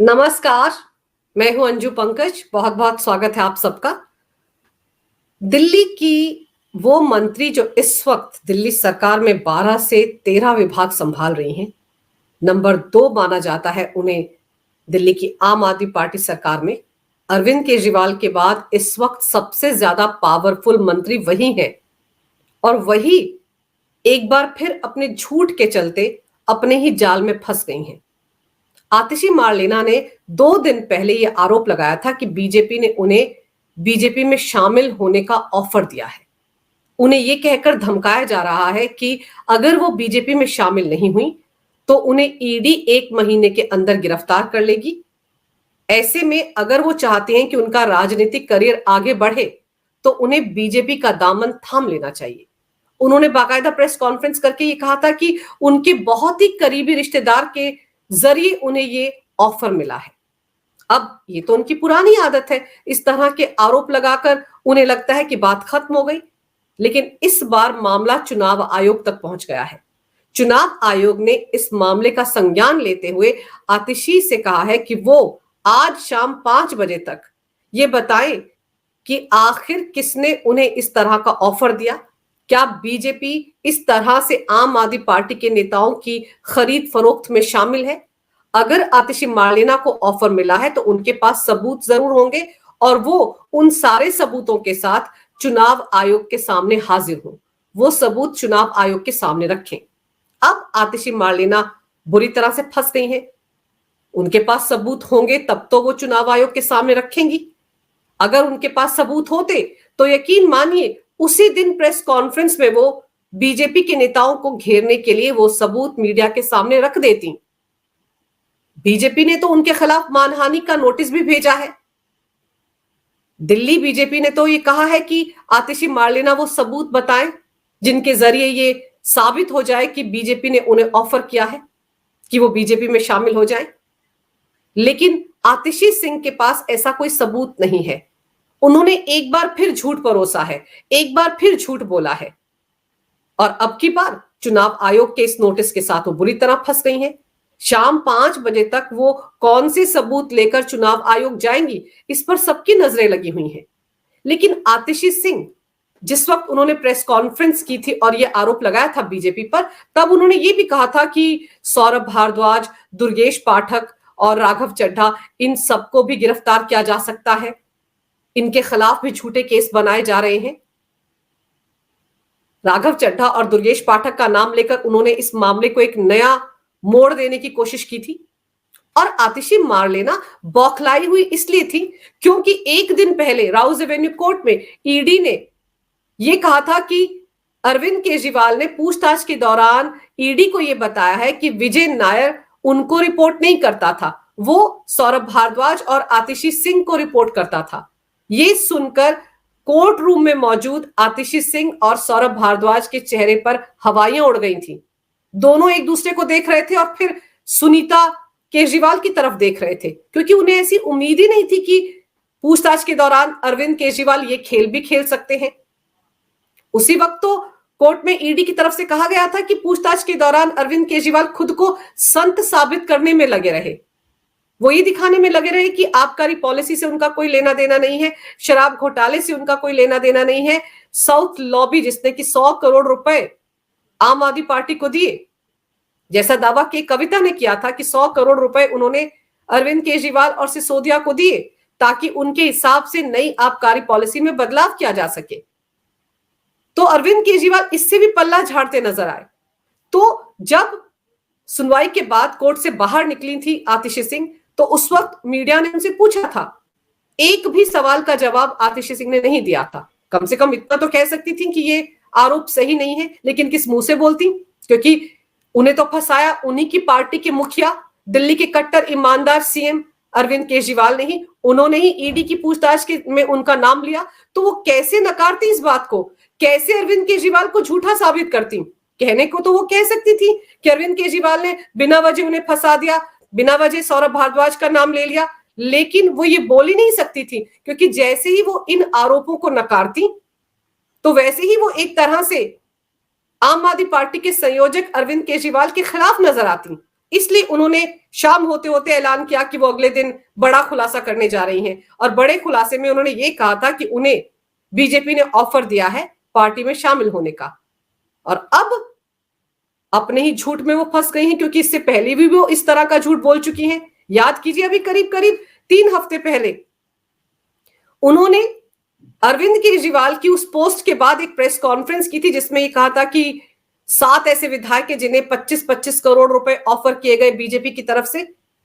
नमस्कार। मैं हूं अंजू पंकज। बहुत बहुत स्वागत है आप सबका। दिल्ली की वो मंत्री जो इस वक्त दिल्ली सरकार में 12 से 13 विभाग संभाल रही हैं, नंबर 2 माना जाता है उन्हें दिल्ली की आम आदमी पार्टी सरकार में। अरविंद केजरीवाल के बाद इस वक्त सबसे ज्यादा पावरफुल मंत्री वही हैं और वही एक बार फिर अपने झूठ के चलते अपने ही जाल में फंस गई हैं। आतिशी मार्लेना ने 2 दिन पहले यह आरोप लगाया था कि बीजेपी ने उन्हें बीजेपी में शामिल होने का ऑफर दिया है। उन्हें यह कहकर धमकाया जा रहा है कि अगर वो बीजेपी में शामिल नहीं हुई तो उन्हें ईडी 1 महीने के अंदर गिरफ्तार कर लेगी। ऐसे में अगर वो चाहते हैं कि उनका राजनीतिक करियर आगे बढ़े तो उन्हें बीजेपी का दामन थाम लेना चाहिए। उन्होंने बाकायदा प्रेस कॉन्फ्रेंस करके ये कहा था कि उनके बहुत ही करीबी रिश्तेदार के जरिए उन्हें ये ऑफर मिला है। अब ये तो उनकी पुरानी आदत है, इस तरह के आरोप लगाकर उन्हें लगता है कि बात खत्म हो गई। लेकिन इस बार मामला चुनाव आयोग तक पहुंच गया है। चुनाव आयोग ने इस मामले का संज्ञान लेते हुए आतिशी से कहा है कि वो आज शाम 5 बजे तक ये बताएं कि आखिर किसने उन्हें इस तरह का ऑफर दिया। क्या बीजेपी इस तरह से आम आदमी पार्टी के नेताओं की खरीद फरोख्त में शामिल है? अगर आतिशी मार्लेना को ऑफर मिला है तो उनके पास सबूत जरूर होंगे और वो उन सारे सबूतों के साथ चुनाव आयोग के सामने हाजिर हों। वो सबूत चुनाव आयोग के सामने रखें। अब आतिशी मार्लेना बुरी तरह से फंस गई हैं। उनके पास सबूत होंगे तब तो वो चुनाव आयोग के सामने रखेंगी। अगर उनके पास सबूत होते तो यकीन मानिए उसी दिन प्रेस कॉन्फ्रेंस में वो बीजेपी के नेताओं को घेरने के लिए वो सबूत मीडिया के सामने रख देती। बीजेपी ने तो उनके खिलाफ मानहानि का नोटिस भी भेजा है। दिल्ली बीजेपी ने तो ये कहा है कि आतिशी मार्लेना वो सबूत बताएं जिनके जरिए ये साबित हो जाए कि बीजेपी ने उन्हें ऑफर किया है कि वो बीजेपी में शामिल हो जाएं। लेकिन आतिशी सिंह के पास ऐसा कोई सबूत नहीं है। उन्होंने एक बार फिर झूठ परोसा है, एक बार फिर झूठ बोला है और अब की बार चुनाव आयोग के इस नोटिस के साथ वो बुरी तरह फंस गई हैं। शाम 5 बजे तक वो कौन से सबूत लेकर चुनाव आयोग जाएंगी, इस पर सबकी नजरें लगी हुई हैं। लेकिन आतिशी सिंह जिस वक्त उन्होंने प्रेस कॉन्फ्रेंस की थी और यह आरोप लगाया था बीजेपी पर, तब उन्होंने ये भी कहा था कि सौरभ भारद्वाज, दुर्गेश पाठक और राघव चड्ढा, इन सबको भी गिरफ्तार किया जा सकता है। इनके खिलाफ भी झूठे केस बनाए जा रहे हैं। राघव चड्ढा और दुर्गेश पाठक का नाम लेकर उन्होंने इस मामले को एक नया मोड़ देने की कोशिश की थी। और आतिशी मार्लेना बौखलाई हुई इसलिए थी क्योंकि एक दिन पहले राउज एवेन्यू कोर्ट में ईडी ने यह कहा था कि अरविंद केजरीवाल ने पूछताछ के दौरान ईडी को यह बताया है कि विजय नायर उनको रिपोर्ट नहीं करता था, वो सौरभ भारद्वाज और आतिशी सिंह को रिपोर्ट करता था। ये सुनकर कोर्ट रूम में मौजूद आतिशी सिंह और सौरभ भारद्वाज के चेहरे पर हवाइयां उड़ गई थी। दोनों एक दूसरे को देख रहे थे और फिर सुनीता केजरीवाल की तरफ देख रहे थे क्योंकि उन्हें ऐसी उम्मीद ही नहीं थी कि पूछताछ के दौरान अरविंद केजरीवाल ये खेल भी खेल सकते हैं। उसी वक्त तो कोर्ट में ईडी की तरफ से कहा गया था कि पूछताछ के दौरान अरविंद केजरीवाल खुद को संत साबित करने में लगे रहे। वो ये दिखाने में लगे रहे कि आबकारी पॉलिसी से उनका कोई लेना देना नहीं है, शराब घोटाले से उनका कोई लेना देना नहीं है। साउथ लॉबी जिसने कि 100 करोड़ रुपए आम आदमी पार्टी को दिए, जैसा दावा के कविता ने किया था कि 100 करोड़ रुपए उन्होंने अरविंद केजरीवाल और सिसोदिया को दिए ताकि उनके हिसाब से नई आबकारी पॉलिसी में बदलाव किया जा सके। तो अरविंद केजरीवाल इससे भी पल्ला झाड़ते नजर आए। तो जब सुनवाई के बाद कोर्ट से बाहर निकली थी आतिशी सिंह, तो उस वक्त मीडिया ने उनसे पूछा था, एक भी सवाल का जवाब आतिशी सिंह ने नहीं दिया था। कम से कम इतना तो कह सकती थी कि ये आरोप सही नहीं है, लेकिन किस मुंह से बोलती, क्योंकि उन्हें तो फंसाया उन्हीं की पार्टी के मुखिया, दिल्ली के कट्टर ईमानदार सीएम अरविंद केजरीवाल ने ही। उन्होंने ही ईडी की पूछताछ में उनका नाम लिया, तो वो कैसे नकारती इस बात को, कैसे अरविंद केजरीवाल को झूठा साबित करती। कहने को तो वो कह सकती थी कि अरविंद केजरीवाल ने बिना वजह उन्हें फंसा दिया, बिना वजह सौरभ भारद्वाज का नाम ले लिया, लेकिन वो ये बोल ही नहीं सकती थी क्योंकि जैसे ही वो इन आरोपों को नकारती तो वैसे ही वो एक तरह से आम आदमी पार्टी के संयोजक अरविंद केजरीवाल के खिलाफ नजर आती। इसलिए उन्होंने शाम होते होते ऐलान किया कि वो अगले दिन बड़ा खुलासा करने जा रही हैं। और बड़े खुलासे में उन्होंने ये कहा था कि उन्हें बीजेपी ने ऑफर दिया है पार्टी में शामिल होने का। और अब अपने ही झूठ में वो फंस गई हैं, क्योंकि इससे पहले भी वो इस तरह का झूठ बोल चुकी हैं। याद कीजिए, अभी करीब करीब 3 हफ्ते पहले उन्होंने अरविंद केजरीवाल की उस पोस्ट के बाद एक प्रेस कॉन्फ्रेंस की थी, जिसमें ये कहा था कि 7 ऐसे विधायक हैं जिन्हें 25-25 करोड़ रुपए ऑफर किए गए बीजेपी की तरफ से।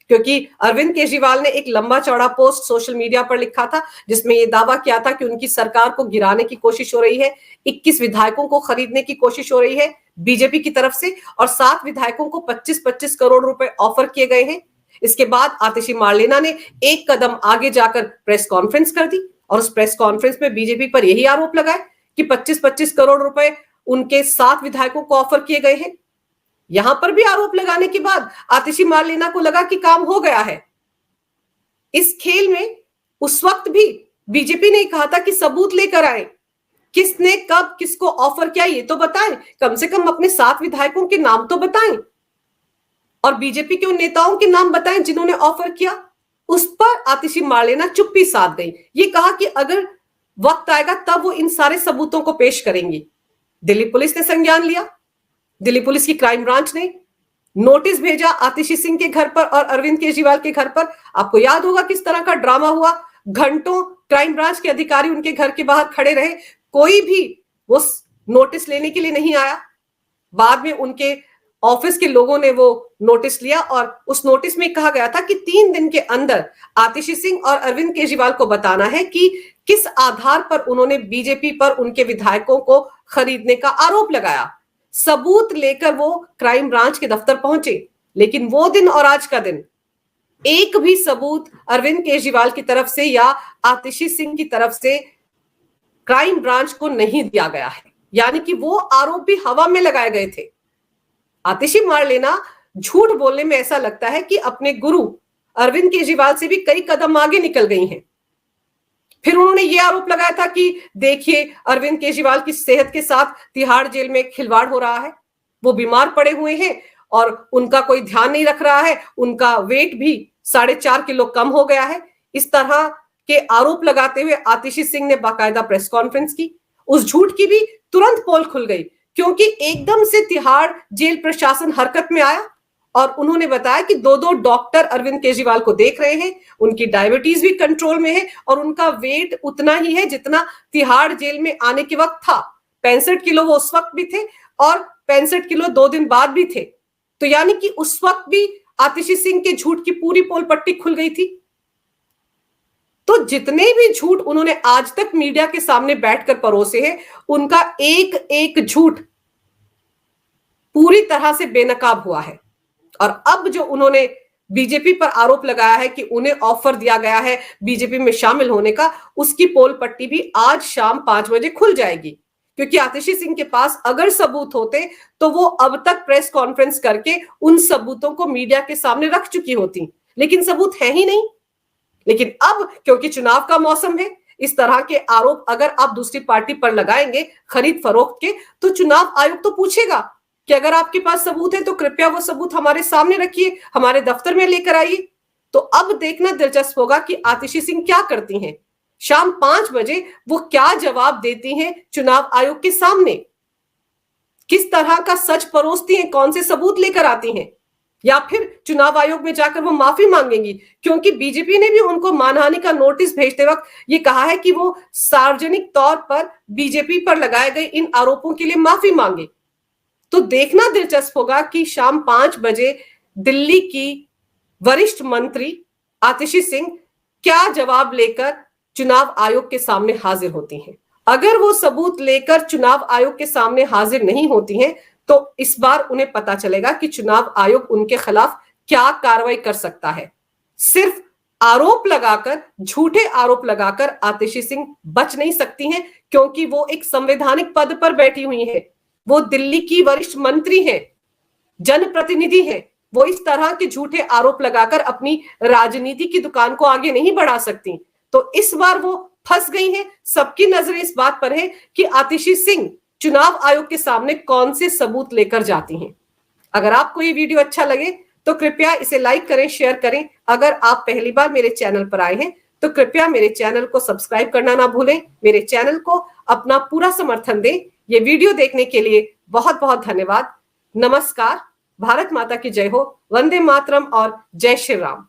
क्योंकि अरविंद केजरीवाल ने एक लंबा चौड़ा पोस्ट सोशल मीडिया पर लिखा था, जिसमें यह दावा किया था कि उनकी सरकार को गिराने की कोशिश हो रही है, 21 विधायकों को खरीदने की कोशिश हो रही है बीजेपी की तरफ से, और 7 विधायकों को 25-25 करोड़ रुपए ऑफर किए गए हैं। इसके बाद आतिशी मार्लेना ने एक कदम आगे जाकर प्रेस कॉन्फ्रेंस कर दी और उस प्रेस कॉन्फ्रेंस में बीजेपी पर यही आरोप लगाए कि 25-25 करोड़ रुपए उनके 7 विधायकों को ऑफर किए गए हैं। यहां पर भी आरोप लगाने के बाद आतिशी मार्लेना को लगा कि काम हो गया है। इस खेल में उस वक्त भी बीजेपी ने कहा था कि सबूत लेकर आए, किसने कब किसको ऑफर किया ये तो बताएं, कम से कम अपने 7 विधायकों के नाम तो बताएं और बीजेपी के उन नेताओं के नाम बताएं जिन्होंने ऑफर किया। उस पर आतिशी मार्लेना चुप्पी साध गई। ये कहा कि अगर वक्त आएगा तब वो इन सारे सबूतों को पेश करेंगी। दिल्ली पुलिस ने संज्ञान लिया। दिल्ली पुलिस की क्राइम ब्रांच ने नोटिस भेजा आतिशी सिंह के घर पर और अरविंद केजरीवाल के घर पर। आपको याद होगा किस तरह का ड्रामा हुआ। घंटों क्राइम ब्रांच के अधिकारी उनके घर के बाहर खड़े रहे, कोई भी वो नोटिस लेने के लिए नहीं आया। बाद में उनके ऑफिस के लोगों ने वो नोटिस लिया और उस नोटिस में कहा गया था कि 3 दिन के अंदर आतिशी सिंह और अरविंद केजरीवाल को बताना है कि किस आधार पर उन्होंने बीजेपी पर उनके विधायकों को खरीदने का आरोप लगाया। सबूत लेकर वो क्राइम ब्रांच के दफ्तर पहुंचे, लेकिन वो दिन और आज का दिन एक भी सबूत अरविंद केजरीवाल की तरफ से या आतिशी सिंह की तरफ से क्राइम ब्रांच को नहीं दिया गया है। यानी कि वो आरोप भी हवा में लगाए गए थे। आतिशी मार्लेना झूठ बोलने में ऐसा लगता है कि अपने गुरु अरविंद केजरीवाल से भी कई कदम आगे निकल गई हैं। फिर उन्होंने ये आरोप लगाया था कि देखिए अरविंद केजरीवाल की सेहत के साथ तिहाड़ जेल में खिलवाड़ हो रहा है, वो बीमार पड़े हुए हैं और उनका कोई ध्यान नहीं रख रहा है, उनका वेट भी 4.5 किलो कम हो गया है। इस तरह के आरोप लगाते हुए आतिशी सिंह ने बाकायदा प्रेस कॉन्फ्रेंस की। उस झूठ की भी तुरंत पोल खुल गई, क्योंकि एकदम से तिहाड़ जेल प्रशासन हरकत में आया और उन्होंने बताया कि 2 डॉक्टर अरविंद केजरीवाल को देख रहे हैं, उनकी डायबिटीज भी कंट्रोल में है और उनका वेट उतना ही है जितना तिहाड़ जेल में आने के वक्त था। 65 किलो वो उस वक्त भी थे और 65 किलो 2 दिन बाद भी थे। तो यानी कि उस वक्त भी आतिशी सिंह के झूठ की पूरी पोल पट्टी खुल गई थी। तो जितने भी झूठ उन्होंने आज तक मीडिया के सामने बैठकर परोसे हैं, उनका एक एक झूठ पूरी तरह से बेनकाब हुआ है। और अब जो उन्होंने बीजेपी पर आरोप लगाया है कि उन्हें ऑफर दिया गया है बीजेपी में शामिल होने का, उसकी पोल पट्टी भी आज शाम 5 बजे खुल जाएगी। क्योंकि आतिशी सिंह के पास अगर सबूत होते तो वो अब तक प्रेस कॉन्फ्रेंस करके उन सबूतों को मीडिया के सामने रख चुकी होती, लेकिन सबूत है ही नहीं। लेकिन अब क्योंकि चुनाव का मौसम है, इस तरह के आरोप अगर आप दूसरी पार्टी पर लगाएंगे खरीद फरोख्त के, तो चुनाव आयोग तो पूछेगा कि अगर आपके पास सबूत है तो कृपया वो सबूत हमारे सामने रखिए, हमारे दफ्तर में लेकर आइए। तो अब देखना दिलचस्प होगा कि आतिशी सिंह क्या करती हैं। शाम 5 बजे वो क्या जवाब देती हैं चुनाव आयोग के सामने, किस तरह का सच परोसती हैं, कौन से सबूत लेकर आती हैं, या फिर चुनाव आयोग में जाकर वो माफी मांगेंगी। क्योंकि बीजेपी ने भी उनको मानहानि का नोटिस भेजते वक्त ये कहा है कि वो सार्वजनिक तौर पर बीजेपी पर लगाए गए इन आरोपों के लिए माफी मांगे। तो देखना दिलचस्प होगा कि शाम 5 बजे दिल्ली की वरिष्ठ मंत्री आतिशी सिंह क्या जवाब लेकर चुनाव आयोग के सामने हाजिर होती हैं। अगर वो सबूत लेकर चुनाव आयोग के सामने हाजिर नहीं होती हैं, तो इस बार उन्हें पता चलेगा कि चुनाव आयोग उनके खिलाफ क्या कार्रवाई कर सकता है। सिर्फ आरोप लगाकर, झूठे आरोप लगाकर आतिशी सिंह बच नहीं सकती हैं, क्योंकि वो एक संवैधानिक पद पर बैठी हुई हैं। वो दिल्ली की वरिष्ठ मंत्री हैं, जनप्रतिनिधि हैं। वो इस तरह के झूठे आरोप लगाकर अपनी राजनीति की दुकान को आगे नहीं बढ़ा सकती। तो इस बार वो फंस गई हैं। सबकी नजरें इस बात पर है कि आतिशी सिंह चुनाव आयोग के सामने कौन से सबूत लेकर जाती हैं। अगर आपको ये वीडियो अच्छा लगे तो कृपया इसे लाइक करें, शेयर करें। अगर आप पहली बार मेरे चैनल पर आए हैं तो कृपया मेरे चैनल को सब्सक्राइब करना ना भूलें। मेरे चैनल को अपना पूरा समर्थन दें। ये वीडियो देखने के लिए बहुत बहुत धन्यवाद। नमस्कार। भारत माता की जय हो। वंदे मातरम और जय श्री राम।